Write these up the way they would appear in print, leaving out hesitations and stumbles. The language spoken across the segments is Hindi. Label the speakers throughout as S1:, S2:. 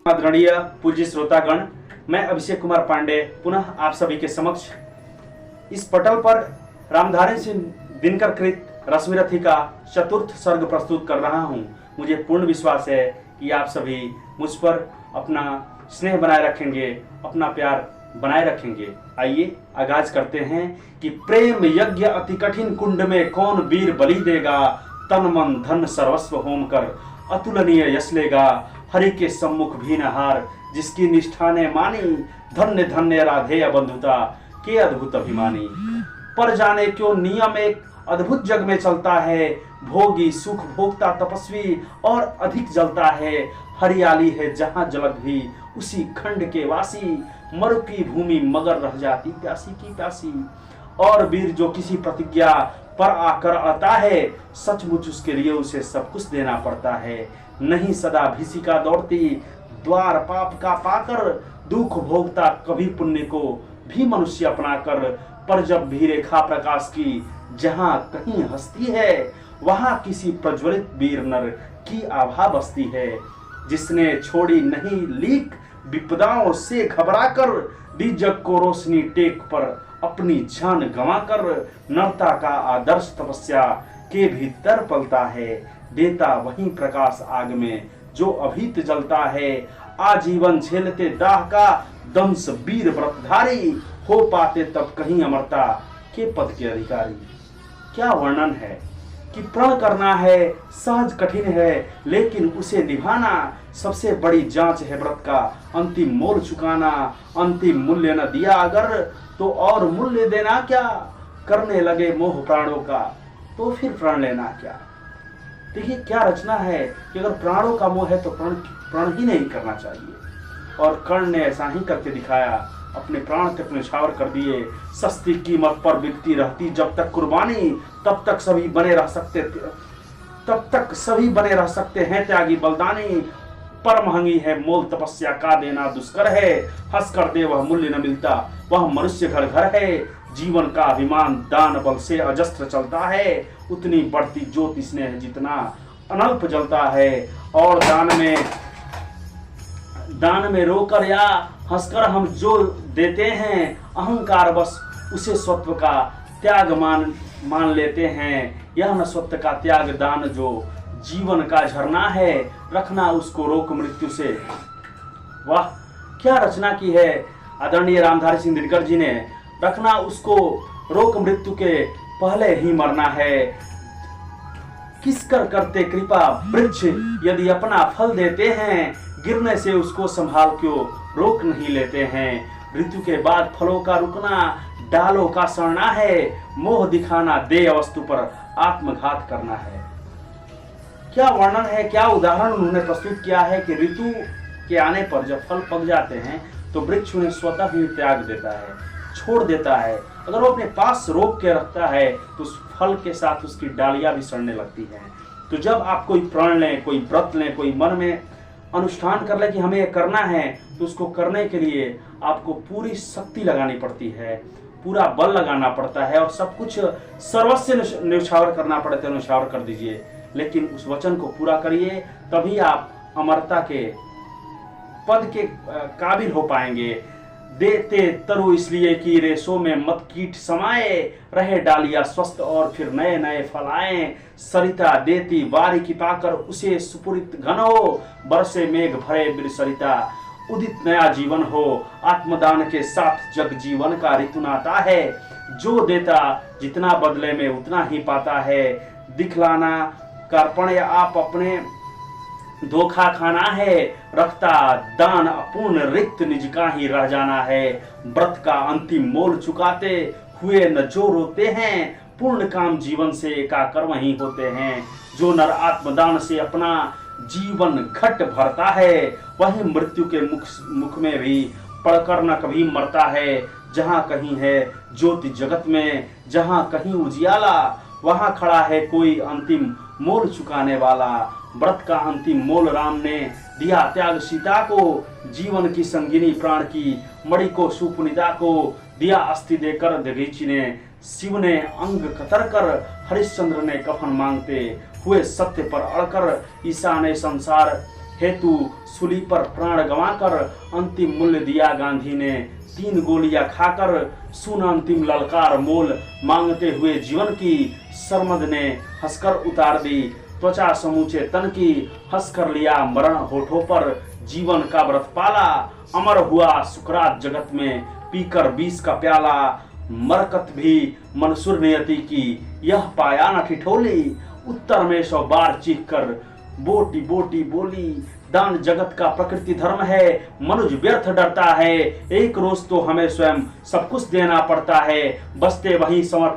S1: आदरणीय पूज्य श्रोतागण, मैं अभिषेक कुमार पांडे पुनः आप सभी के समक्ष इस पटल पर रामधारी सिंह दिनकर कृत रश्मिरथी का चतुर्थ सर्ग प्रस्तुत कर रहा हूं। मुझे पूर्ण विश्वास है कि आप सभी मुझ पर अपना स्नेह बनाए रखेंगे, अपना प्यार बनाए रखेंगे। आइए आगाज करते हैं कि प्रेम यज्ञ अति कठिन कुंड में कौन वीर बलि देगा, तन मन धन सर्वस्व होम कर अतुलनीय यश लेगा। हरि के सम्मुख भी न हार जिसकी निष्ठा ने मानी, धन्य धन्य राधेय बंधुता के अद्भुत अभिमानी। पर जाने क्यों नियम एक अद्भुत जग में चलता है, भोगी सुख भोगता तपस्वी और अधिक जलता है। हरियाली है जहां जलक भी उसी खंड के वासी, मरु की भूमि मगर रह जाती प्यासी की प्यासी। और वीर जो किसी प्रतिज्ञा पर आकर आता है, सचमुच उसके लिए उसे सब कुछ देना पड़ता है। नहीं सदा भीषिका दौड़ती द्वार पाप का पाकर, दुख भोगता कभी पुण्य को भी मनुष्य अपना कर। पर जब भी रेखा प्रकाश की जहां कहीं हस्ती है, वहां किसी प्रज्वलित वीर नर की आभा बसती है। जिसने छोड़ी नहीं लीक विपदाओं से घबराकर, दी जग को रोशनी टेक पर अपनी जान गंवाकर। नरता का आदर्श तपस्या के भीतर पलता है, देता वही प्रकाश आग में जो अभीत जलता है। आजीवन झेलते दाह का दंश वीर व्रतधारी, हो पाते तब कहीं अमरता के पद के अधिकारी। क्या वर्णन है कि प्रण करना है सहज कठिन है, लेकिन उसे निभाना सबसे बड़ी जांच है व्रत का। अंतिम मोल चुकाना, अंतिम मूल्य न दिया अगर तो और मूल्य देना क्या। करने लगे मोह प्राणों का तो फिर प्राण लेना क्या। देखिए क्या रचना है कि अगर प्राणों का मोह है तो प्रण ही नहीं करना चाहिए। और कर्ण ने ऐसा ही करके दिखाया, अपने प्राण तक न्यौछावर कर दिए। सस्ती कीमत पर बिकती रहती जब तक कुर्बानी, तब तक सभी बने रह सकते हैं त्यागी बलिदानी। पर महंगी है मोल तपस्या का देना दुष्कर है, हंस कर दे वह मूल्य न मिलता वह मनुष्य घर घर है। जीवन का अभिमान दान बल से अजस्त्र चलता है, उतनी बढ़ती ज्योति स्नेह जितना अनल्प जलता है। और दान में रोकर या हंसकर हम जो देते हैं, अहंकार बस उसे स्वत्व का त्याग मान लेते हैं। यह न स्वत्व का त्याग दान जो जीवन का झरना है, रखना उसको रोक मृत्यु से। वाह क्या रचना की है आदरणीय रामधारी सिंह दिनकर जी ने। रखना उसको रोक मृत्यु के पहले ही मरना है। किस कर करते कृपा वृक्ष यदि अपना फल देते हैं, गिरने से उसको संभाल क्यों रोक नहीं लेते हैं। ऋतु के बाद फलों का रुकना, डालों का सड़ना है। मोह दिखाना देय वस्तु पर आत्मघात करना है। क्या वर्णन है, क्या उदाहरण उन्होंने प्रस्तुत किया है कि ऋतु के आने पर जब फल पक जाते हैं तो वृक्ष उन्हें स्वतः ही त्याग देता है, छोड़ देता है। अगर वो अपने पास रोक के रखता है तो उस फल के साथ उसकी डालियां भी सड़ने लगती हैं। तो जब आप कोई प्रण लें, कोई व्रत लें, कोई मन में अनुष्ठान कर ले कि हमें ये करना है, तो उसको करने के लिए आपको पूरी शक्ति लगानी पड़ती है, पूरा बल लगाना पड़ता है और सब कुछ सर्वस्व न्यौछावर करना पड़ता है। न्यौछावर कर दीजिए, लेकिन उस वचन को पूरा करिए, तभी आप अमरता के पद के काबिल हो पाएंगे। देते तरु इसलिए कि रेशों में मत कीट समाए, रहे डालियां स्वस्थ और फिर नए नए फल आए। सरिता देती बारी की पाकर उसे सुपुरित घन हो, बरसे मेघ भरे बिर सरिता उदित नया जीवन हो। आत्मदान के साथ जग जीवन का ऋतु नाता है, जो देता जितना बदले में उतना ही पाता है। दिखलाना कार्पण या आप अपने धोखा खाना है, रखता दान अपूर्ण रिक्त निज का ही रह जाना है। व्रत का अंतिम मोल चुकाते हुए न जो रोते हैं, पूर्ण काम जीवन से एकाकर वहीं होते हैं। जो नर आत्मदान से अपना जीवन घट भरता है, वही मृत्यु के मुख में भी पड़कर न कभी मरता है। जहां कहीं है ज्योति जगत में, जहां कहीं उजियाला, वहां खड़ा है कोई अंतिम मोल चुकाने वाला। व्रत का अंतिम मोल राम ने दिया त्याग सीता को, जीवन की संगिनी प्राण की मणि को सुपुनीता को दिया अस्थि देकर दधीचि ने। शिव ने अंग कतर कर, हरिश्चंद्र ने कफन मांगते हुए सत्य पर अड़कर। ईसा ने संसार हेतु सूली पर प्राण गंवाकर अंतिम मूल्य दिया गांधी ने। 3 गोलियां खाकर सुन अंतिम ललकार मोल मांगते हुए जीवन की। सरमद ने हंसकर उतार दी त्वचा समूचे तन की, हंसकर लिया मरण होठों पर, जीवन का व्रत पाला। अमर हुआ सुकरात जगत में, पीकर 20 का प्याला। मरकत भी मंसूर नियति की, यह पाया न ठिठोली। उत्तर में 100 बार चीख कर बोटी बोटी बोली। दान जगत का प्रकृति धर्म है, मनुज व्यर्थ डरता है। एक रोज तो हमें स्वयं सब कुछ देना पड़ता है। बसते वही समय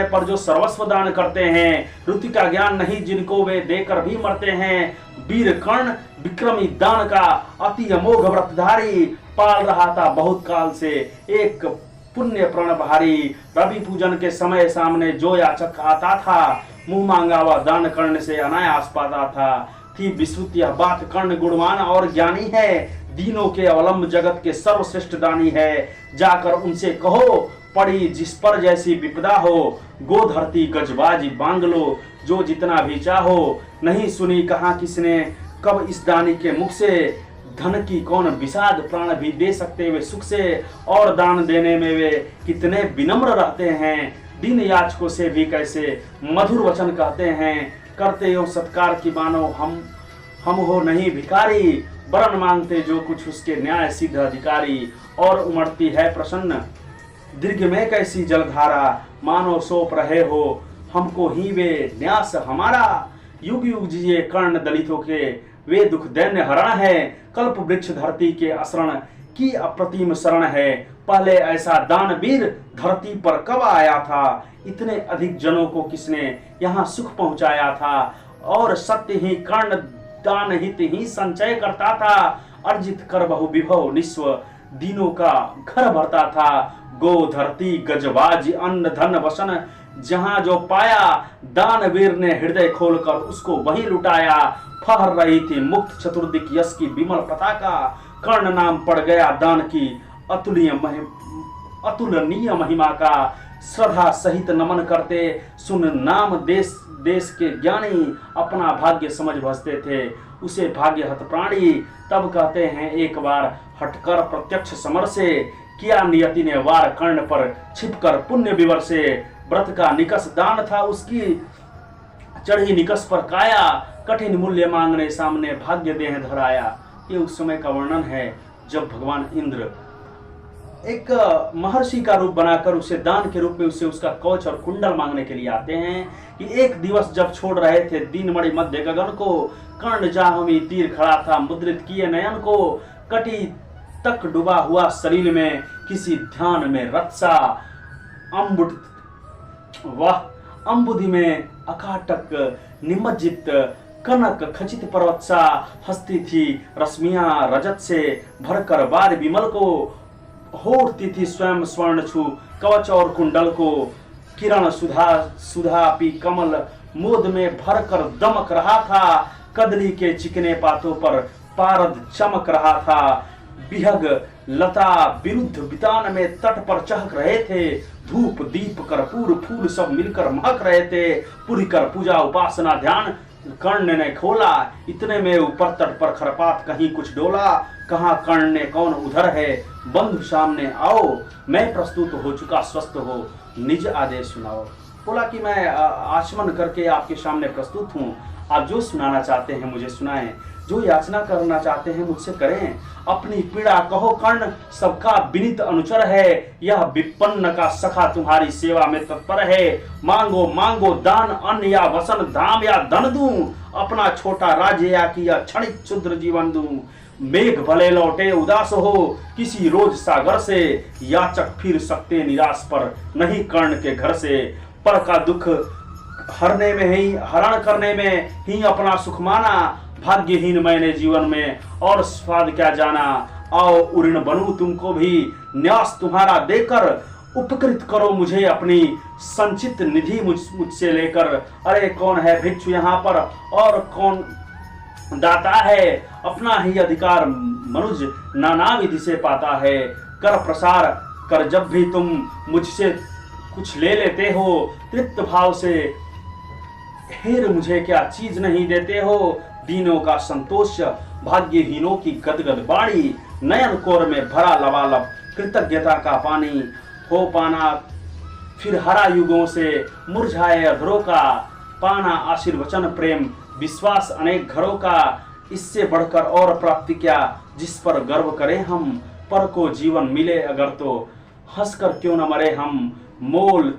S1: पर जो सर्वस्व दान करते हैं। रुति का ज्ञान नहीं जिनको वे देकर भी मरते हैं। वीर कर्ण विक्रमी दान का अति अमोघ व्रतधारी, पाल रहा था बहुत काल से एक पुण्य प्रण भारी। रवि पूजन के समय सामने जो याचक आता था, मुंह मांगा हुआ दान करने से अनायास पाता था। थी विश्रुत यह बात, कर्ण गुणवान और ज्ञानी है। दीनों के अवलंब जगत के सर्वश्रेष्ठ दानी है। जाकर उनसे कहो, पड़ी जिस पर जैसी विपदा हो, गो धरती गजबाजी बांग लो, जो जितना भी चाहो। नहीं सुनी कहाँ किसने कब इस दानी के मुख से, धन की कौन विषाद, प्राण भी दे सकते वे सुख से। और दान देने में वे कितने विनम्र रहते हैं, दीन याचकों से भी कैसे मधुर वचन कहते हैं। करते हो सत्कार की मानो हम हो नहीं भिखारी, वरण मांगते जो कुछ उसके न्याय सिद्ध अधिकारी। और उमड़ती है प्रसन्न दीर्घ में कैसी जलधारा, मानो सौंप रहे हो हमको ही वे न्यास हमारा। युग युग जिए कर्ण दलितों के, वे दुख दैन्य हरण है। कल्प वृक्ष धरती के असरण की अप्रतिम शरण है। पहले ऐसा दानवीर धरती पर कब आया था, इतने अधिक जनों को किसने यहाँ सुख पहुंचाया था। और सत्य ही कर्ण दान हित ही संचय करता था, अर्जित कर बहु विभव निस्व दीनों का घर भरता था। गो धरती गजबाज अन्न धन वसन, जहां जो पाया दानवीर ने हृदय खोलकर उसको वही लुटाया। फहर रही थी मुक्त चतुर्दिक यश की विमल पताका, कर्ण नाम पड़ गया दान की अतुलनीय महिमा का। श्रद्धा सहित नमन करते सुन नाम देश देश के ज्ञानी, अपना भाग्य समझ बसते थे उसे भाग्य हत प्राणी। तब कहते हैं एक बार हटकर प्रत्यक्ष समर से, किया नियति ने वार कर्ण पर छिपकर पुण्य विवर से। व्रत का निकस दान था उसकी, चढ़ी निकस पर काया, कठिन मूल्य मांगने सामने भाग्य देह धराया। ये उस समय का वर्णन है जब भगवान इंद्र एक महर्षि का रूप बनाकर उसे दान के रूप में उसे उसका कवच और कुंडल मांगने के लिए आते हैं। कि एक दिवस जब छोड़ रहे थे दीनमणि मध्य गगन को, कर्ण जाहमी तीर खड़ा था मुद्रित किए नयन को। कटी तक डूबा हुआ शरीर में किसी ध्यान में रत्सा, अम्बुधि में अकाटक निमज्जित कनक खचित पर्वतसा। हंसती थी रश्मियां रजत से भरकर बार विमल को, होती थी स्वयं स्वर्ण छू कवच और कुंडल को। किरण सुधा पी कमल मोद में भरकर दमक रहा था, कदली के चिकने पातों पर पारद चमक रहा था। बिहग लता विरुद्ध बितान में तट पर चहक रहे थे, धूप दीप कर्पूर फूल सब मिलकर महक रहे थे। पूरी कर पूजा उपासना ध्यान कर्ण ने खोला, इतने में ऊपर तट पर खरपात कहीं कुछ डोला। कहाँ कर्ण ने कौन उधर है, बंधु सामने आओ, मैं प्रस्तुत हो चुका स्वस्थ हो, निज आदेश सुनाओ। बोला कि मैं आचमन करके आपके सामने प्रस्तुत हूँ, आप जो सुनाना चाहते हैं मुझे सुनाएं, जो याचना करना चाहते हैं मुझसे करें। अपनी पीड़ा कहो कर्ण, सबका विनीत अनुचर है, यह विपन्न का सखा तुम्हारी सेवा में तत्पर है। मांगो मांगो दान अन्न या वसन, धाम या धन दूं, अपना छोटा राज्य या किया क्षणिक क्षुद्र जीवन दूं। मेघ भले लौटे उदास हो किसी रोज सागर से, याचक फिर सकते निराश पर नहीं कर्ण के घर से। पर का दुख हरने में ही हरण करने में ही अपना सुख माना, भाग्यहीन मैंने जीवन में और स्वाद क्या जाना। आओ उऋण बनूं तुमको भी, न्यास तुम्हारा देकर, उपकृत करो मुझे अपनी संचित निधि मुझसे लेकर। अरे कौन है भिक्षु यहाँ पर और कौन दाता है, अपना ही अधिकार मनुज नाना विधि से पाता है। कर प्रसार कर जब भी तुम मुझसे कुछ ले लेते हो, तृप्त भाव से हेर मुझे क्या चीज नहीं देते हो, दीनों का संतोष, भाग्यहीनों की गदगद बाणी, नयन कोर में भरा लबालब कृतज्ञता का पानी, हो पाना फिर हरा युगों से मुरझाए अधरों का, पाना आशीर्वचन प्रेम विश्वास अनेक घरों का, इससे बढ़कर और प्राप्ति क्या जिस पर गर्व करें हम, पर को जीवन मिले अगर तो हंसकर क्यों न मरे हम, मोल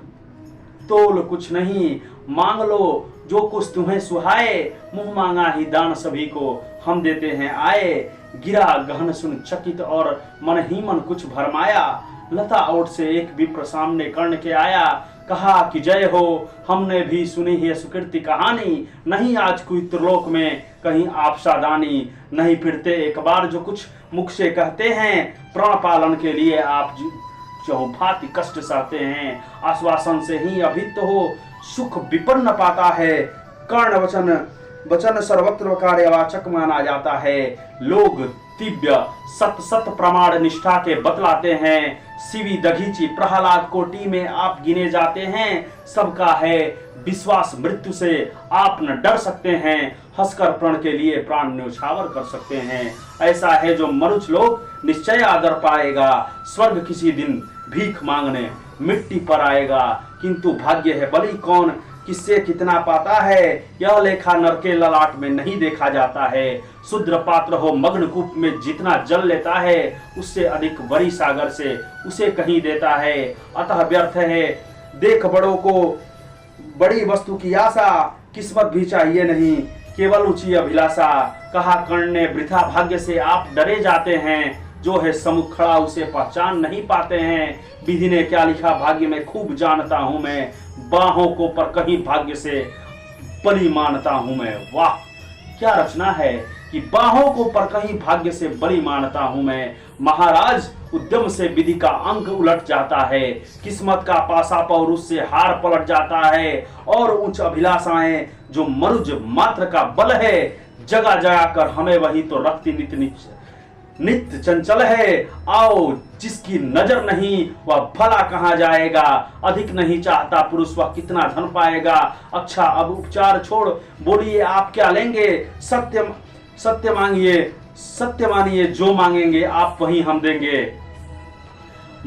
S1: तोल कुछ नहीं मांग लो जो कुछ तुम्हें सुहाए, मुंह मांगा ही दान सभी को हम देते हैं आए, गिरा गहन सुन चकित और मन ही मन कुछ भरमाया, लता ओट से एक विप्र सामने कर्ण के आया, कहा कि जय हो हमने भी सुनी है सुकृति कहानी, नहीं आज कोई त्रिलोक में कहीं आप सादानी, नहीं फिरते एक बार जो कुछ मुख से कहते हैं, प्राण पालन के लिए आप चौभाति कष्ट सहते हैं, आश्वासन से ही अभित हो सुख विपन्न पाता है, कर्ण वचन वचन सर्वत्र कार्यवाचक माना जाता है, लोग दिव्य सत सत प्रमाण निष्ठा के बतलाते हैं, शिवी दघीची प्रहलाद कोटि में आप गिने जाते हैं, सबका है विश्वास मृत्यु से आप न डर सकते हैं, हंसकर प्रण के लिए प्राण न्यौछावर कर सकते हैं, ऐसा है जो मनुष्य लोग निश्चय आदर पाएगा, स्वर्ग किसी दिन भीख मांगने मिट्टी पर आएगा, किंतु भाग्य है बली कौन किससे कितना पाता है, यह लेखा नर के ललाट में नहीं देखा जाता है, शुद्र पात्र हो मग्न कूप में जितना जल लेता है, उससे अधिक बड़ी सागर से उसे कहीं देता है, अतः व्यर्थ है देख बड़ों को बड़ी वस्तु की आशा, किस्मत भी चाहिए नहीं केवल ऊंची अभिलाषा, कहा कर्ण ने वृथा भाग्य से आप डरे जाते हैं, जो है समुख खड़ा उसे पहचान नहीं पाते हैं, विधि ने क्या लिखा भाग्य में खूब जानता हूं मैं, बाहों को पर कहीं भाग्य से बलि मानता हूं मैं, वाह क्या रचना है कि बाहों को पर कहीं भाग्य से बलि मानता हूं मैं, महाराज उद्यम से विधि का अंक उलट जाता है, किस्मत का पासा पर उससे हार पलट जाता है, और उच्च अभिलाषाएं जो मनुज मात्र का बल है, जगह जगह कर हमें वही तो रखती नित्य चंचल है, आओ जिसकी नजर नहीं वह भला कहाँ जाएगा, अधिक नहीं चाहता पुरुष वह कितना धन पाएगा, अच्छा अब उपचार छोड़ बोलिए आप क्या लेंगे, सत्य मांगिए जो मांगेंगे आप वही हम देंगे,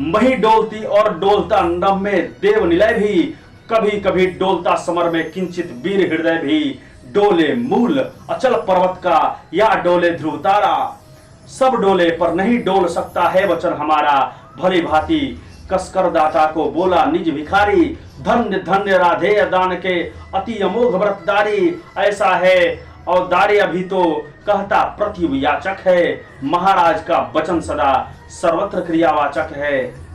S1: मही डोलती और डोलता नभ में देव निलय भी, कभी कभी डोलता समर में किंचित वीर हृदय भी, डोले मूल अचल पर्वत का या डोले ध्रुव तारा, सब डोले पर नहीं डोल सकता है वचन हमारा, भली भांति कसकर दाता को बोला निज भिखारी, धन्य धन्य राधे दान के अति अमोघ व्रतदारी, ऐसा है और दारे अभी तो कहता प्रतिव याचक है, महाराज का वचन सदा सर्वत्र क्रियावाचक है,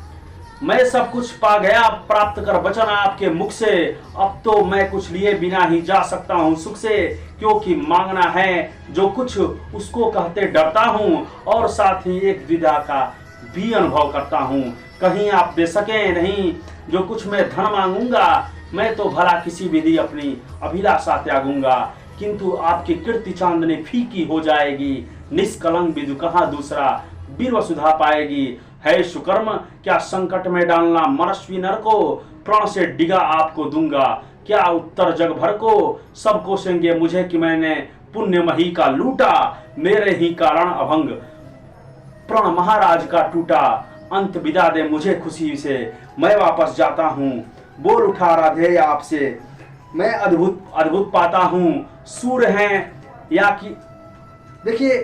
S1: मैं सब कुछ पा गया प्राप्त कर वचन आपके मुख से, अब तो मैं कुछ लिए बिना ही जा सकता हूँ सुख से, क्योंकि मांगना है जो कुछ उसको कहते डरता हूँ, और साथ ही एक द्विधा का भी अनुभव करता हूँ, कहीं आप दे सके नहीं जो कुछ मैं धन मांगूंगा, मैं तो भला किसी विधि अपनी अभिलाषा त्यागूंगा, किंतु आपकी कीर्ति चांदनी फीकी हो जाएगी, निष्कलंक विधु कहाँ दूसरा बीर वसुधा पाएगी, है सुकर्म क्या संकट में डालना मनस्वी नर को, प्राण से डिगा आपको दूंगा क्या उत्तर जग भर को, सब कोसेंगे मुझे कि मैंने पुण्य मही का लूटा, मेरे ही कारण अभंग प्रण महाराज का टूटा, अंत विदा दे मुझे खुशी से मैं वापस जाता हूँ, बोल उठा राधे आपसे मैं अद्भुत पाता हूँ, सूर हैं या कि देखिए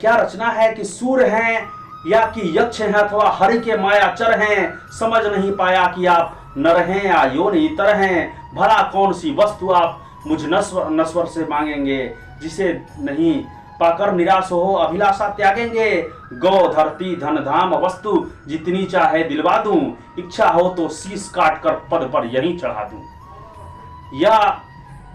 S1: क्या रचना है कि सूर हैं या कि यक्ष हैं अथवा हरि के मायाचर हैं, समझ नहीं पाया कि आप नर हैं या योनि इतर हैं, भला कौन सी वस्तु आप मुझ नश्वर से मांगेंगे, जिसे नहीं पाकर निराश हो अभिलाषा त्यागेंगे, गौ धरती धन धाम वस्तु जितनी चाहे दिलवा दूं, इच्छा हो तो शीश काट कर पद पर यहीं चढ़ा दूं, या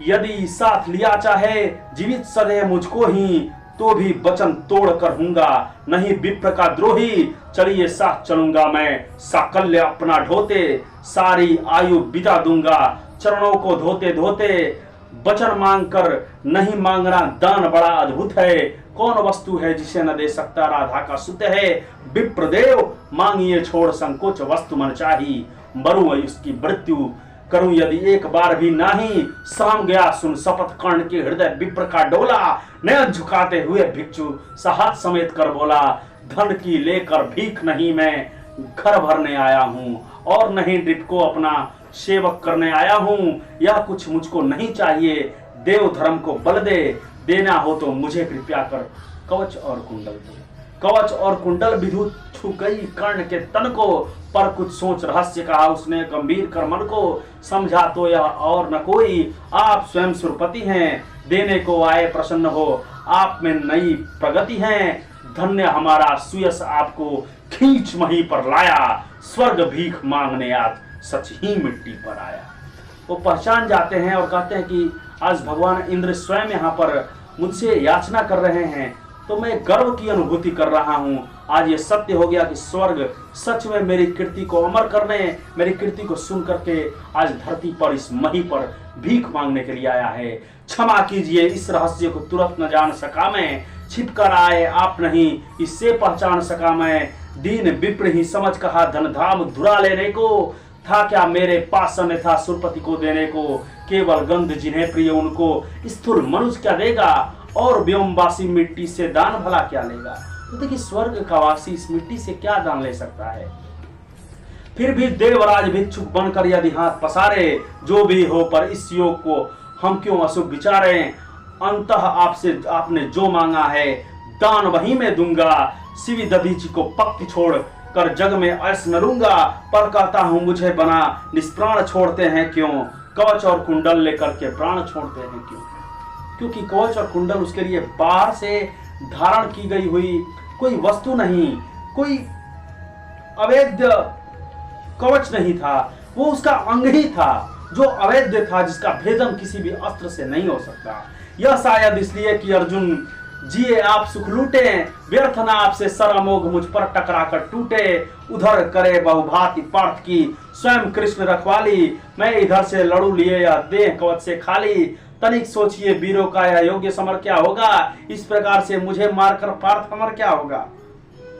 S1: यदि साथ लिया चाहे जीवित सदैव मुझको ही, तो भी वचन तोड़ कर हूंगा नहीं विप्र का द्रोही, चलिए साथ चलूंगा मैं साकल्य अपना ढोते, सारी आयु बिता दूंगा चरणों को धोते धोते, वचन मांग कर नहीं मांगना दान बड़ा अद्भुत है, कौन वस्तु है जिसे न दे सकता राधा का सुत है, विप्रदेव मांगिए छोड़ संकोच वस्तु मन चाही, मरु उसकी मृत्यु करूं यदि एक बार भी नाही। साम गया सुन शपथ कर्ण के हृदय विप्र का डोला। नयन झुकाते हुए भिक्षु साहत समेत कर बोला, धन की लेकर भीख नहीं मैं घर भरने आया हूं, और नहीं नृप को अपना सेवक करने आया हूं। यह कुछ मुझको नहीं चाहिए, देव धर्म को बल दे, देना हो तो मुझे कृपया कर कवच और कुंडल दे। कवच और कुंडल विद्युत छू गई कर्ण के तन को, पर कुछ सोच रहस्य कहा उसने गंभीर कर मन को। समझा तो यह और न कोई, आप स्वयं सुरपति हैं, देने को आए प्रसन्न हो, आप में नई प्रगति है। धन्य हमारा सुयश आपको खींच मही पर लाया, स्वर्ग भीख मांगने आज सच ही मिट्टी पर आया। वो पहचान जाते हैं और कहते हैं कि आज भगवान इंद्र स्वयं यहाँ पर मुझसे याचना कर रहे हैं, तो मैं गर्व की अनुभूति कर रहा हूँ। आज ये सत्य हो गया कि स्वर्ग सच में मेरी कीर्ति को अमर करने, मेरी कीर्ति को सुन करके आज धरती पर इस मही पर भीख मांगने के लिए आया है। क्षमा कीजिए, इस रहस्य को तुरंत न जान सका मैं, छिप कर आए आप नहीं इससे पहचान सका मैं। दीन विप्र ही समझ कहा धन धाम धुरा लेने को, था क्या मेरे पास अन्यथा सुरपति को देने को। केवल गंध जिन्हें प्रिय उनको स्थूल मनुष्य क्या देगा, और व्योमवासी मिट्टी से दान भला क्या लेगा। तो देखिए स्वर्ग का वासी इस मिट्टी से क्या दान ले सकता है। फिर भी देवराज भिक्षुक बनकर यदि हाथ पसारे, जो भी हो पर इस योग को हम क्यों अशुभ विचारे। अंतः आपसे आपने जो मांगा है दान वही मैं दूंगा, शिवी दधीची को पक्ति छोड़ कर जग में ऐस न लूंगा। पर कहता हूं मुझे बना निष्प्राण छोड़ते हैं क्यों, कवच और कुंडल लेकर के प्राण छोड़ते हैं क्यों। क्योंकि कवच और कुंडल उसके लिए बाहर से धारण की गई हुई कोई वस्तु नहीं, कोई अवैध कवच नहीं था, वो उसका अंग ही था जो अवैध था, जिसका भेदन किसी भी अस्त्र से नहीं हो सकता। यह शायद इसलिए कि अर्जुन जिए आप सुख लूटे, व्यर्थ ना आपसे सरअमोघ मुझ पर टकरा कर टूटे। उधर करे बहुभांति पार्थ की स्वयं कृष्ण रखवाली, मैं इधर से लड़ू लिए या देह कवच से खाली। तनिक सोचिए वीरों का यह योग्य समर क्या होगा, इस प्रकार से मुझे मारकर पार्थ अमर क्या होगा।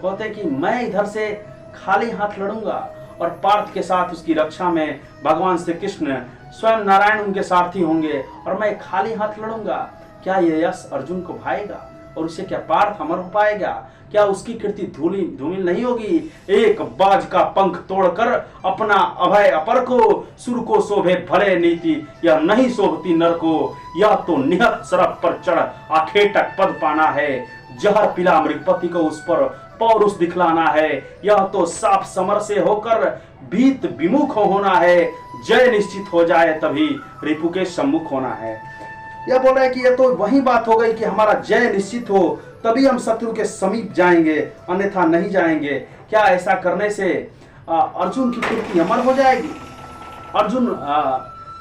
S1: कहते कि मैं इधर से खाली हाथ लड़ूंगा और पार्थ के साथ उसकी रक्षा में भगवान श्री कृष्ण स्वयं नारायण उनके सारथी होंगे, और मैं खाली हाथ लड़ूंगा। क्या ये यश अर्जुन को भाएगा और उसे क्या पार्थ अमर हो पाएगा। क्या उसकी कीर्ति धूमिल नहीं होगी। एक बाज का पंख तोड़कर अपना अभय अपर को, सुर को शोभे भले नीति यह नहीं शोभती नर को। यह तो निहत सरप पर चढ़ आखेटक पद पाना है, जहर पिला मृगपति को उस पर पौरुष दिखलाना है। यह तो साफ समर से होकर भीत विमुख होना है, जय निश्चित हो जाए तभी रिपु के सम्मुख होना है। यह बोल रहा है कि यह तो वही बात हो गई कि हमारा जय निश्चित हो तभी हम शत्रु के समीप जाएंगे, अन्यथा नहीं जाएंगे। क्या ऐसा करने से अर्जुन की कीर्ति अमर हो जाएगी, अर्जुन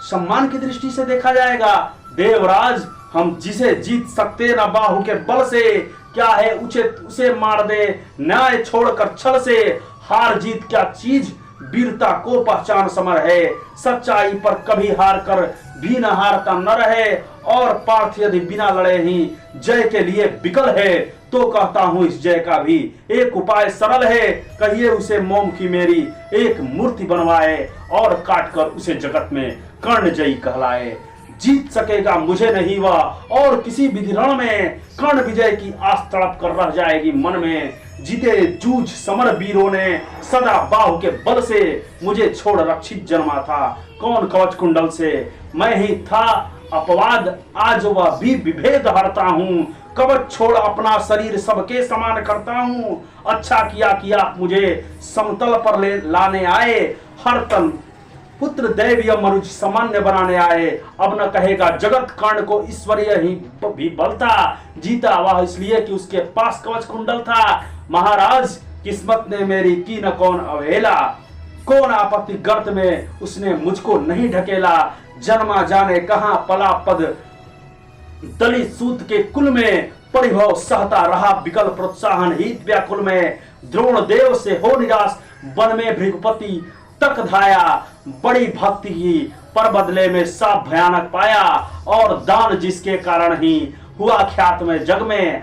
S1: सम्मान की दृष्टि से देखा जाएगा। देवराज हम जिसे जीत सकते न बाहु के बल से, क्या है उसे मार दे न्याय छोड़कर छल से। हार जीत क्या चीज वीरता को पहचान समर है, सच्चाई पर कभी हार कर भी न हारता न रहे। और पार्थ यदि बिना लड़े ही जय के लिए विकल है, तो कहता हूं इस जय का भी एक उपाय सरल है। कहिए उसे मोम की मेरी एक मूर्ति बनवाए, और काटकर उसे जगत में कर्ण जयी कहलाए। जीत सकेगा मुझे नहीं वह, और किसी विधि रण में कर्ण विजय की आस तड़प कर रह जाएगी मन में। जीते जूझ समर वीरों ने सदा बाहु के बल से, मुझे छोड़ रक्षित जन्मा था कौन कवच कुंडल से। मैं ही था अपवाद आज वह भी विभेद हरता हूँ, कवच छोड़ अपना शरीर सबके समान करता हूँ। अच्छा किया कि आप मुझे समतल पर लाने आए, हर तन पुत्र दैवीय मनुज सामान्य बनाने आए। अब न कहेगा जगत कर्ण को ईश्वरीय ही भी बलता, जीता वह इसलिए कि उसके पास कवच कुंडल था। महाराज किस्मत ने मेरी की न कौन अवहेला, कौन आपत्ति गर्त में उसने मुझको नहीं ढकेला। जन्मा जाने कहां पला पद दलित सूत के कुल में, परिभव सहता रहा विकल प्रोत्साहन हित व्याकुल में। द्रोण देव से हो निराश वन में भृगुपति तक धाया, बड़ी भक्ति की पर बदले में साफ भयानक पाया। और दान जिसके कारण ही हुआ ख्यात में जग में,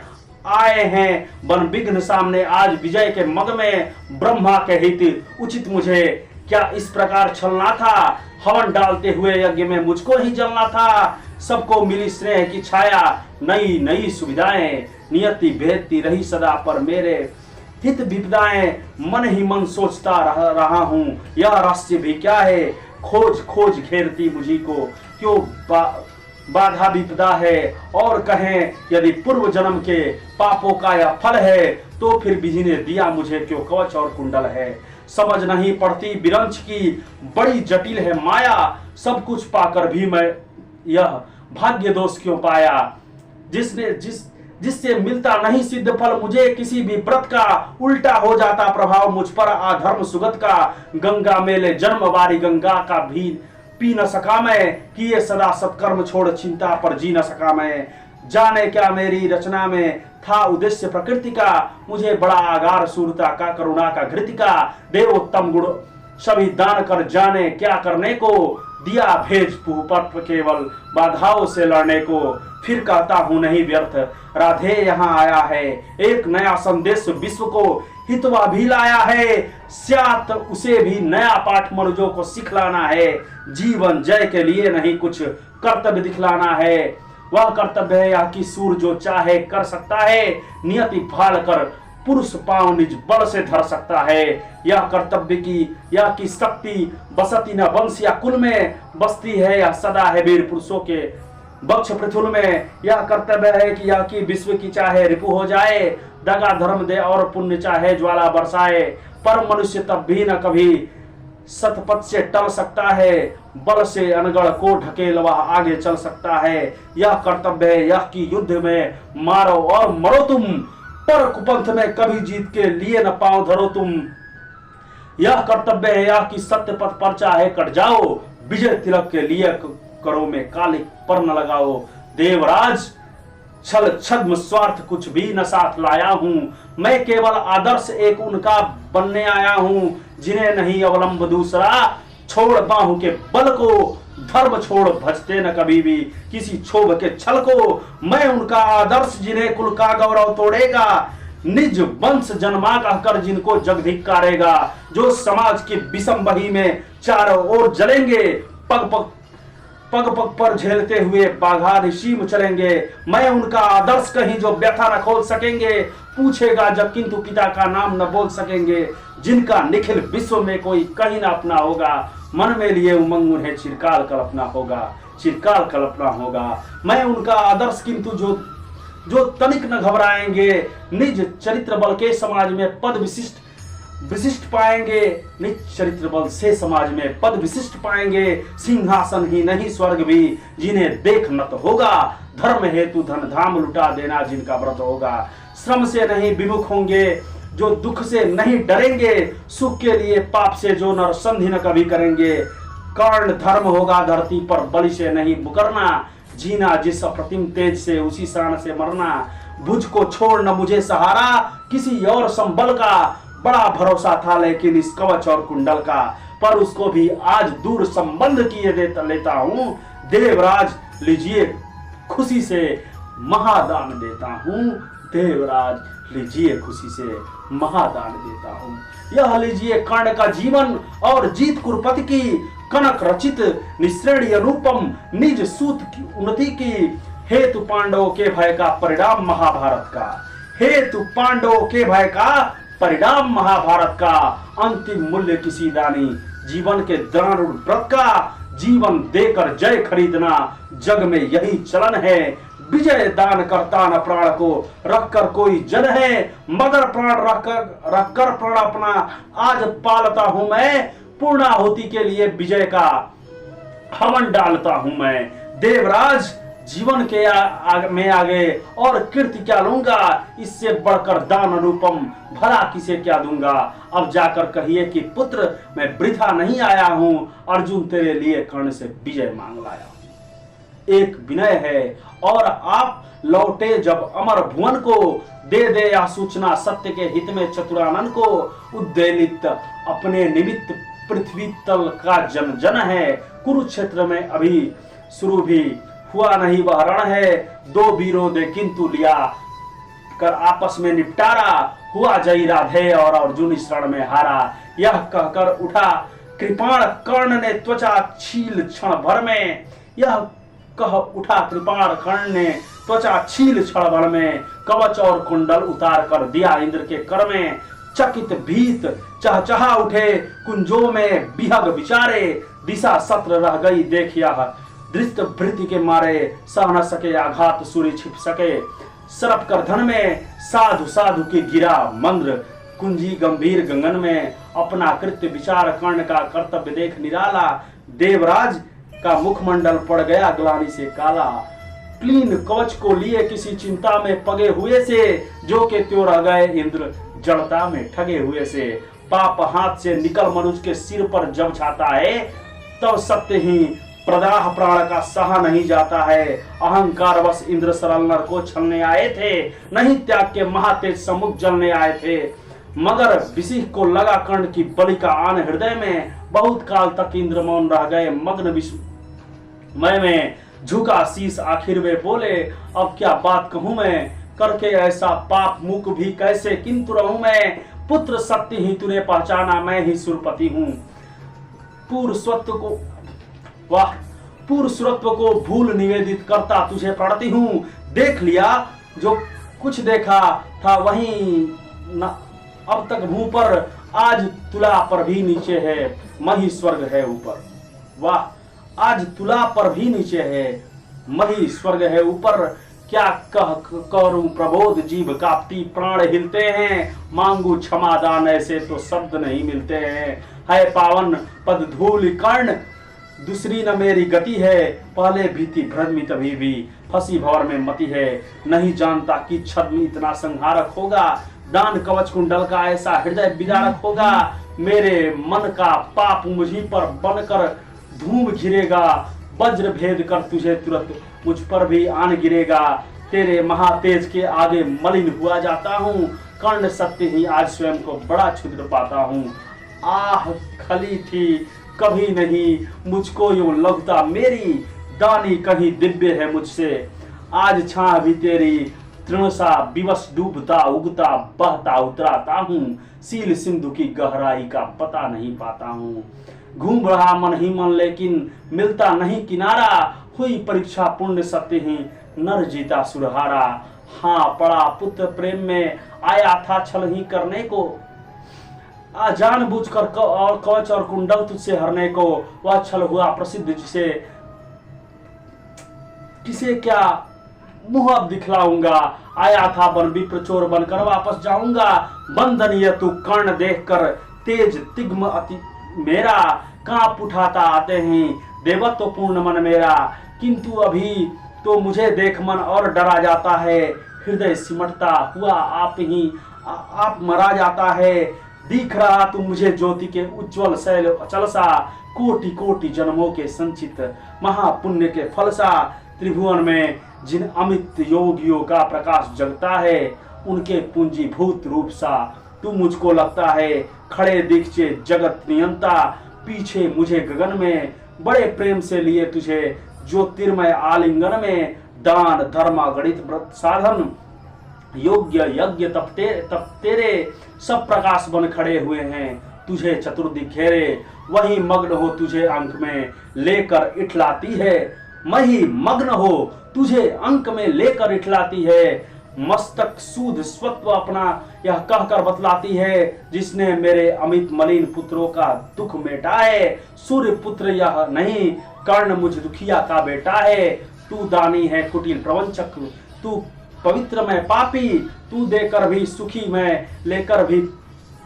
S1: आए हैं बन विघ्न सामने आज विजय के मग में। ब्रह्मा के हित उचित मुझे क्या इस प्रकार छलना था, हवन डालते हुए यज्ञ में मुझको ही जलना था। सबको मिली स्नेह की छाया, नई नई सुविधाएं, नियति भेजती रही सदा पर मेरे हित विपदाएं। मन ही मन सोचता रहा हूं, यह रहस्य भी क्या है। खोज खोज घेरती मुझी को, क्यों बाधा विपदा है। और कहें यदि पूर्व जन्म के पापों का यह फल है, तो फिर विधि ने दिया मुझे क्यों कवच और कुंडल है। समझ नहीं पड़ती विरंच की, बड़ी जटिल है माया। सब कुछ पाकर भी मैं यह भाग्य दोष क्यों पाया। जिससे मिलता नहीं सिद्ध फल, मुझे किसी भी व्रत का उल्टा हो जाता प्रभाव मुझ पर आधर्म सुगत का। गंगा मेले जन्म वारी गंगा का भी पी न सका मैं, किए सदा सत्कर्म छोड़ चिंता पर जी न सका मैं। जाने क्या मेरी रचना में था उद्देश्य प्रकृति का, मुझे बड़ा आगार सूरता का करुणा का घृतिका। देवोत्तम गुण सभी दान कर जाने क्या करने को, दिया भेज भूपत्व केवल बाधाओं से लड़ने को। फिर कहता हूं नहीं व्यर्थ, राधे यहाँ आया है, एक नया संदेश विश्व को हितवा भी लाया है। स्यात उसे भी नया पाठ मनुजों को सिखलाना है। जीवन जय के लिए नहीं कुछ कर्तव्य दिखलाना है। वह कर्तव्य है यह कि सूर जो चाहे कर सकता है, नियति भाल कर पुरुष पांव निज बल से धर सकता है। यह कर्तव्य की शक्ति बसती न वंश या कुल में, बसती है यह सदा है वीर पुरुषों के बक्ष पृथुल में। यह कर्तव्य है कि यह कि विश्व की चाहे रिपु हो जाए, दगा धर्म दे और पुण्य चाहे ज्वाला बरसाए। पर मनुष्य तब भी न कभी सतपथ से टल सकता है, बल से अनगढ़ को ढकेल वह आगे चल सकता है। यह कर्तव्य है यह कि युद्ध में मारो और मरो तुम, पर कुपंथ में कभी जीत के लिए न पांव धरो तुम। यह कर्तव्य है यह कि सत्य पथ पर चाहे कट जाओ, विजय तिलक के लिए करो में काले पर न लगाओ। देवराज छल छद्म स्वार्थ कुछ भी न साथ लाया हूं, मैं केवल आदर्श एक उनका बनने आया हूं, जिन्हें नहीं अवलंब दूसरा। छोड़ बाहु के बल को, धर्म छोड़ भजते न कभी भी किसी क्षोभ के छल को। मैं उनका आदर्श जिन्हें कुल का गौरव तोड़ेगा, निज वंश जन्मा कहकर जिनको जग धिक्कारेगा। जो समाज की विषम बही में चारों ओर जलेंगे, पग पग पर झेलते हुए बाघा सीम चलेंगे। मैं उनका आदर्श कहीं जो व्यथा न खोल सकेंगे, पूछेगा जब किंतु पिता का नाम न बोल सकेंगे। जिनका निखिल विश्व में कोई कहीं न अपना होगा, मन में लिए उमंग उन्हें चिरकाल कल्पना होगा, चिरकाल कल्पना होगा। मैं उनका आदर्श किंतु जो तनिक न घबराएंगे, निज चरित्र बल के समाज में पद विशिष्ट पाएंगे। निज चरित्र बल से समाज में पद विशिष्ट पाएंगे। सिंहासन ही नहीं स्वर्ग भी जिन्हें देख न तो होगा, धर्म हेतु धन धाम लुटा देना जिनका व्रत होगा। श्रम से नहीं विमुख होंगे जो दुख से नहीं डरेंगे, सुख के लिए पाप से जो नर संधि न कभी करेंगे। कर्ण धर्म होगा धरती पर बलि से नहीं मुकरना, जीना जिस अप्रतिम तेज से उसी शान से मरना। भुज को छोड़ न मुझे सहारा किसी और संबल का, बड़ा भरोसा था लेकिन इस कवच और कुंडल का। पर उसको भी आज दूर संबंध किए लेता हूं। देवराज लीजिए खुशी से महादान देता हूं, देवराज लीजिए खुशी से महादान देता हूं। यह लीजिए कर्ण का जीवन और जीत कुरुपति की, कनक रचित निश्रेणीय रूपम निज सूत की उन्नति की। हेतु पांडवों के भय का परिणाम महाभारत का, हेतु पांडवों के भय का परिणाम महाभारत का। अंतिम मूल्य किसी दानी जीवन के दारुण व्रत का, जीवन देकर जय खरीदना जग में यही चलन है। विजय दान करता न प्राण को रखकर कोई जन है, मगर प्राण रखकर प्राण अपना आज पालता हूं मैं। पूर्णाहुति के लिए विजय का हवन डालता हूं मैं। देवराज जीवन के में आगे और कीर्ति क्या लूंगा, इससे बढ़कर दान रूपम भला किसे क्या दूंगा। अब जाकर कहिए कि पुत्र मैं वृथा नहीं आया हूं, अर्जुन तेरे लिए कर्ण से विजय मांग लाया हूं। एक विनय है और आप लौटे जब अमर भुवन को, दे यह सूचना सत्य के हित में चतुरानन को। उद्वेलित अपने निमित्त पृथ्वी तल का जन जन है, कुरुक्षेत्र में अभी शुरू भी हुआ नहीं वह रण है। दो वीरों ने किंतु लिया कर आपस में निपटारा, हुआ जयी राधे और अर्जुन इस रण में हारा। यह कहकर उठा कृपाण कर्ण ने त्वचा छील क्षण भर में, यह कह उठा कृपाण कर्ण ने त्वचा छील क्षण भर में, कवच और कुंडल उतार कर दिया इंद्र के कर में। चकित भीत चहचहा उठे कुंजों में बिहग विचारे, दिशा सत्र रह गई देख यह धृत भृति के मारे, सह न सके आघात सूर्य छिप सके। सरप कर धन में साधु साधु के गिरा मंद्र, कुंजी गंभीर गगन में अपना कृत्य विचार कर्ण का कर्तव्य देख निराला। देवराज का मुखमंडल पड़ गया ग्लानि से काला, क्लीन कवच को लिए किसी चिंता में पगे हुए से, जो के त्यों रह गए इंद्र जड़ता में ठगे हुए से। पाप हाथ से निकल मनुष्य के सिर पर जब छाता है, तब सत्य ही प्रदाह प्राण का सहा नहीं जाता है। अहंकार वश इंद्र सरल नर को छलने आए थे, नहीं त्याग के महातेज सम्मुख जलने आए थे। मगर विषिह को लगा कर्ण की बलि का आन हृदय में, बहुत काल तक इंद्र मौन रह गए मग्न विस्मय में। झुका शीश आखिर वे बोले, अब क्या बात कहूं मैं, करके ऐसा पाप मुख भी कैसे किंतु रहूं मैं। पुत्र सत्य ही तूने पहचाना, मैं ही सुरपति हूं। पूर्व स्वत्व को भूल निवेदित करता तुझे प्रणति हूं। देख लिया जो कुछ देखा था वहीं न, अब तक मुंह पर, आज तुला पर भी नीचे है, मही स्वर्ग है ऊपर। वाह, आज तुला पर भी नीचे है, मही स्वर्ग है ऊपर। क्या करूं प्रबोध जीव कांपती प्राण हिलते हैं, मांगू क्षमा दान ऐसे तो शब्द नहीं मिलते हैं। है पावन पद धूल कर्ण, दूसरी न मेरी गति है, पहले भीति भ्रमित अभी भी फंसी भंवर में मति है। नहीं जानता कि छद्म इतना संहारक होगा, दान कवच कुंडल का ऐसा हृदय विदारक होगा। मेरे मन का पाप मुझी पर बनकर धूम घिरेगा, वज्र भेद कर तुझे तुरंत मुझ पर भी आन गिरेगा। तेरे महातेज के आगे मलिन हुआ जाता हूँ, कर्ण सत्य ही आज स्वयं को बड़ा क्षुद्र पाता हूँ। आह खली थी कभी नहीं मुझको यूं लगता मेरी, दानी कहीं दिव्य है मुझसे, आज छां भी तेरी तृणसा विवश डूबता उगता बहता उतराता हूँ। सील सिंधु की गहराई का पता नहीं पाता हूँ। घूम रहा मन ही मन लेकिन मिलता नहीं किनारा, हुई परीक्षा पुण्य सत्य ही नर जीता सुरहारा। हाँ पड़ा पुत्र प्रेम में, आया था छल ही करने को, जानबूझकर कवच और कुंडल तुझसे हरने को। वह छल हुआ प्रसिद्ध जिसे किसे क्या मुंह अब दिखलाऊंगा। आया था बन विप्र चोर बनकर वापस जाऊंगा। बंधन ये तू कर्ण देखकर तेज तिग्म अति मेरा, कांप उठाता आते हैं देवत्व पूर्ण मन मेरा। किंतु अभी तो मुझे देख मन और डरा जाता है, हृदय सिमटता हुआ आप मरा जाता है। दिख रहा तू मुझे ज्योति के उज्जवल शैल अचल सा, कोटि कोटि जन्मों के संचित महापुण्य के फल सा। त्रिभुवन में जिन अमित योगियों का प्रकाश जगता है, उनके पूंजीभूत रूप सा तू मुझको लगता है। खड़े दीक्षे जगत नियंता, पीछे मुझे गगन में, बड़े प्रेम से लिए तुझे ज्योतिर्मय आलिंगन में। दान धर्म गणित व्रत साधन योग्य यज्ञ तप तेरे, सब प्रकाश बन खड़े हुए हैं तुझे चतुर्दिक घेरे। वही मग्न हो तुझे अंक में लेकर इठलाती है, मही मग्न हो तुझे अंक में लेकर इठलाती है। मस्तक सूद स्वत्व अपना यह कहकर बतलाती है, जिसने मेरे अमित मलिन पुत्रों का दुख मेटा है। सूर्य पुत्र यह नहीं, कर्ण मुझ दुखिया का बेटा है। तू दानी है कुटिल प्रवंचक, तू पवित्र मैं पापी, तू देकर भी सुखी मैं लेकर भी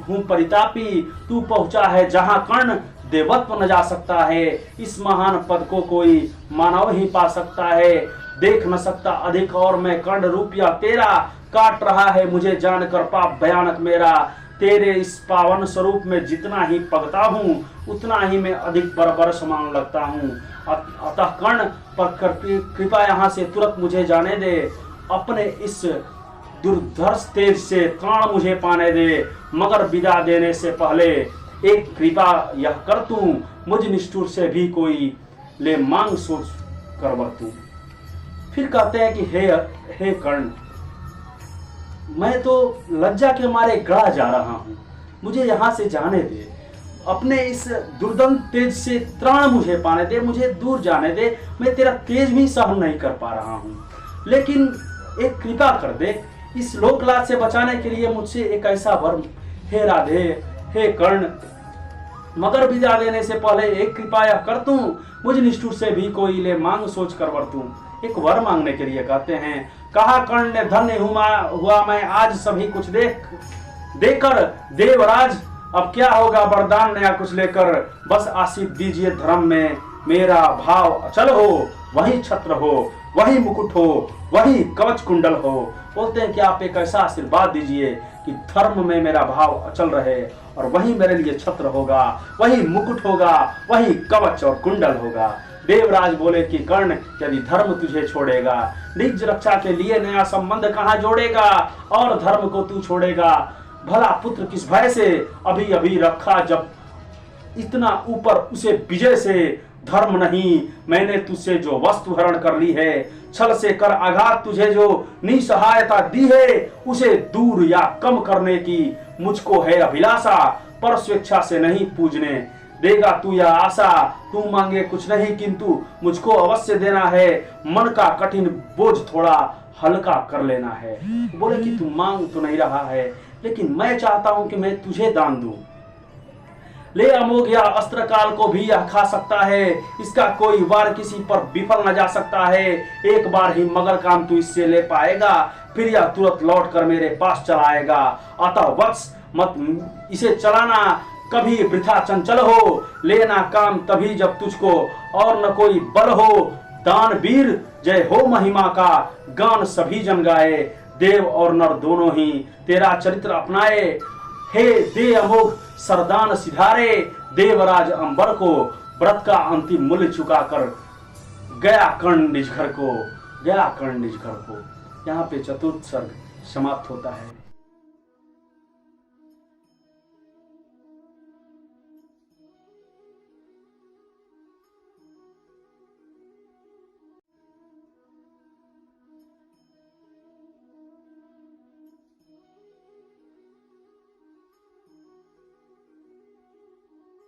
S1: हूँ परितापी। तू पहुंचा है जहां कर्ण देवत्व न जा सकता है, इस महान पद को कोई मानव ही पा सकता है। देख न सकता अधिक और मैं कर्ण रूप या तेरा, काट रहा है मुझे जानकर पाप भयानक मेरा। तेरे इस पावन स्वरूप में जितना ही पगता हूँ, उतना ही मैं अधिक बर्बर समान लगता हूँ। अतः कर्ण पर कृपा यहाँ से तुरंत मुझे जाने दे, अपने इस दुर्धर्ष तेज से प्राण मुझे पाने दे। मगर विदा देने से पहले एक कृपा यह कर तू, मुझ निष्ठुर से भी कोई ले मांग सोच कर बरतूं। फिर कहते हैं कि हे कर्ण, मैं तो लज्जा के मारे गड़ा जा रहा हूं, मुझे यहां से जाने दे। अपने इस दुर्दंत तेज से त्राण मुझे पाने दे, मुझे दूर जाने दे, मैं तेरा तेज भी सहन नहीं कर पा रहा हूँ। लेकिन एक कृपा कर दे, इस लोकलाज से बचाने के लिए मुझसे एक ऐसा वर, हे राधे, हे कर्ण, मगर विदा देने से पहले एक कृपा यह कर तू, मुझ निष्ठुर से भी कोई ले मांग सोच कर वर तू। एक वर मांगने के लिए कहते हैं। कहा कर्ण ने, धन्य हुआ मैं आज सभी कुछ देकर देवराज, अब क्या होगा वरदान नया कुछ लेकर, बस आशीष दीजिए धर्म में मेरा भाव अचल हो, वही छत्र हो, वही मुकुट हो, वही कवच कुंडल हो। बोलते हैं कि आप एक ऐसा आशीर्वाद दीजिए कि धर्म में मेरा भाव अचल रहे और वही मेरे लिए छत्र होगा, वही मुकुट होगा, वही कवच और कुंडल होगा। देवराज बोले कि कर्ण, यदि धर्म तुझे छोड़ेगा, निज रक्षा के लिए नया संबंध कहाँ जोड़ेगा, और धर्म को तू छोड़ेगा, भला पुत्र किस भय से अभी अभी रखा जब इतना ऊपर उसे विजय से। धर्म नहीं मैंने तुझसे जो वस्तु हरण कर ली है, छल से कर आघात तुझे जो निसहायता दी है, उसे दूर या कम करने की मुझको है अभिलाषा, पर स्वेच्छा से नहीं पूजने देगा तू यह आशा। तू मांगे कुछ नहीं किंतु मुझको अवश्य देना है, मन का कठिन बोझ थोड़ा हल्का कर लेना है। बोले कि तू मांग तो नहीं रहा है, लेकिन मैं चाहता हूं कि मैं तुझे दान दूं। ले अमोघ या अस्त्र काल को भी यह खा सकता है, इसका कोई वार किसी पर विफल न जा सकता है। एक बार ही मगर काम तू इससे ले पाएगा, फिर यह तुरंत लौट कर मेरे पास चलाएगा। अतः वत्स मत इसे चलाना कभी वृथा चंचल हो, लेना काम तभी जब तुझको और न कोई बल हो। दान वीर जय हो महिमा का, गान सभी जन गाए, देव और नर दोनों ही तेरा चरित्र अपनाए। हे दे अमोघ सरदान सिधारे, देवराज अंबर को व्रत का अंतिम मूल्य चुकाकर गया कर्ण निज घर को, गया कर्ण निज घर को। यहाँ पे चतुर्थ सर्ग समाप्त होता है।